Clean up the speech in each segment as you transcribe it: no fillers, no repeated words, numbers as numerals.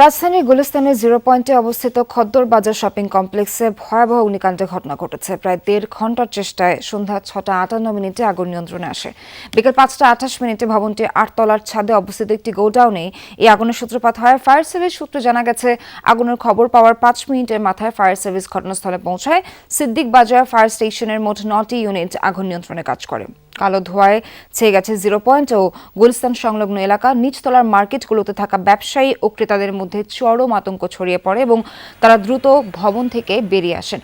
রাজধানীর গুলিস্তানের 0 পয়েন্টে অবস্থিত খদ্দর বাজার শপিং কমপ্লেক্সে ভয়াবহ অগ্নিকাণ্ডের ঘটনা ঘটেছে। প্রায় 1.5 ঘণ্টার চেষ্টায় সন্ধ্যা 6:58 আগুন নিয়ন্ত্রণে আসে। বিকেল 5:28 ভবনটি 8 তলার ছাদে অবস্থিত একটি গোডাউনে এই আগুনের সূত্রপাত হয়। ফায়ার সার্ভিস সূত্রে জানা গেছে, আগুনের খবর পাওয়ার 5 মিনিটের মাথায় ফায়ার সার্ভিস ঘটনাস্থলে পৌঁছায়। সিদ্দিক বাজার ফায়ার স্টেশনের মোট 9টি ইউনিট আগুন নিয়ন্ত্রণে কাজ করে। কালো ধোঁয়ায় ছেয়ে গেছে 0 পয়েন্ট ও গুলিস্তান সংলগ্ন এলাকা। নিচতলার মার্কেটগুলোতে থাকা ব্যবসায়ী ও ক্রেতাদের মধ্যে চরম আতঙ্ক ছড়িয়ে পড়ে এবং তারা দ্রুত ভবন থেকে বেরিয়ে আসেন।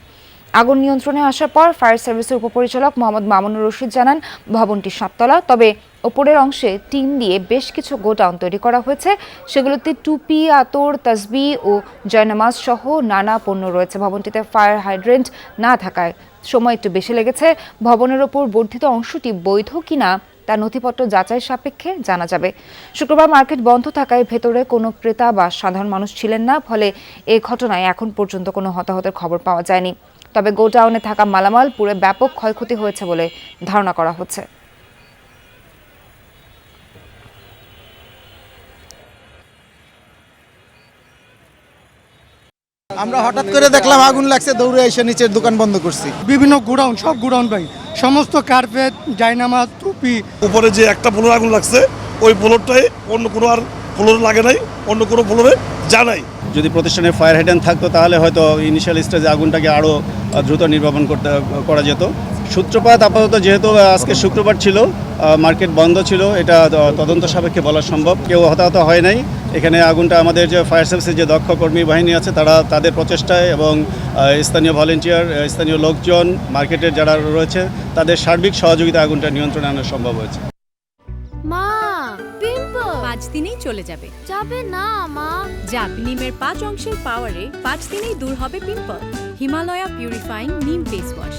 আগুন নিয়ন্ত্রণে আসার পর ফায়ার সার্ভিসের উপপরিচালক মোহাম্মদ মামুনুর রশিদ জানান, ভবনটি 7 তলা, তবে ওপরের অংশে টিন দিয়ে বেশ কিছু গোডাউন তৈরি করা হয়েছে। সেগুলোতে টুপি, আতর, তাসবিহ ও জয়নামাজ সহ নানা পণ্য রয়েছে। ভবনটিতে ফায়ার হাইড্রেন্ট না থাকায় সময় একটু বেশি লেগেছে। ভবনের ওপর বর্ধিত অংশটি বৈধ কিনা তার নথিপত্র যাচাই সাপেক্ষে জানা যাবে। শুক্রবার মার্কেট বন্ধ থাকায় ভেতরে কোনো ক্রেতা বা সাধারণ মানুষ ছিলেন না, ফলে এই ঘটনায় এখন পর্যন্ত কোনো হতাহতের খবর পাওয়া যায়নি। তবে গোডাউনে থাকা মালামাল পুরো ব্যাপক ক্ষয়ক্ষতি হয়েছে বলে ধারণা করা হচ্ছে। আমরা হঠাৎ করে দেখলাম আগুন লাগছে, দৌড়ে এসে নিচের দোকান বন্ধ করছি। বিভিন্ন গোডাউন, সব গোডাউন ভাই, সমস্ত কার্পেট, জায়নামাজ, টুপি। উপরে যে একটা ফ্লোর আগুন লাগছে, ওই ফ্লোরটাই অন্য কোনো আর ফ্লোর লাগে নাই, অন্য কোনো ফ্লোরে যা নাই। যদি প্রতিষ্ঠানে ফায়ার হাইড্রেন্ট থাকতো তাহলে হয়তো ইনিশিয়াল স্টেজে আগুনটাকে আরও দ্রুত নির্বাপন করা যেত। সূত্রপাত আপাতত যেহেতু আজকে শুক্রবার ছিল, মার্কেট বন্ধ ছিল, এটা তদন্ত সাপেক্ষে বলা সম্ভব। কেউ হতাহত হয় নাই। এখানে আগুনটা আমাদের যে ফায়ার সার্ভিসের যে দক্ষ কর্মী বাহিনী আছে তাদের প্রচেষ্টায় এবং স্থানীয় ভলেন্টিয়ার, স্থানীয় লোকজন, মার্কেটের যারা রয়েছে তাদের সার্বিক সহযোগিতা আগুনটা নিয়ন্ত্রণে আনা সম্ভব হয়েছে। মা, পিম্পল 5 দিনেই চলে যাবে। যাবে না মা। জাপ নিমের 5 অংশের পাওয়ারে 5 দিনেই দূর হবে পিম্পল। হিমালয়া পিউরিফাইং নিম ফেস ওয়াশ।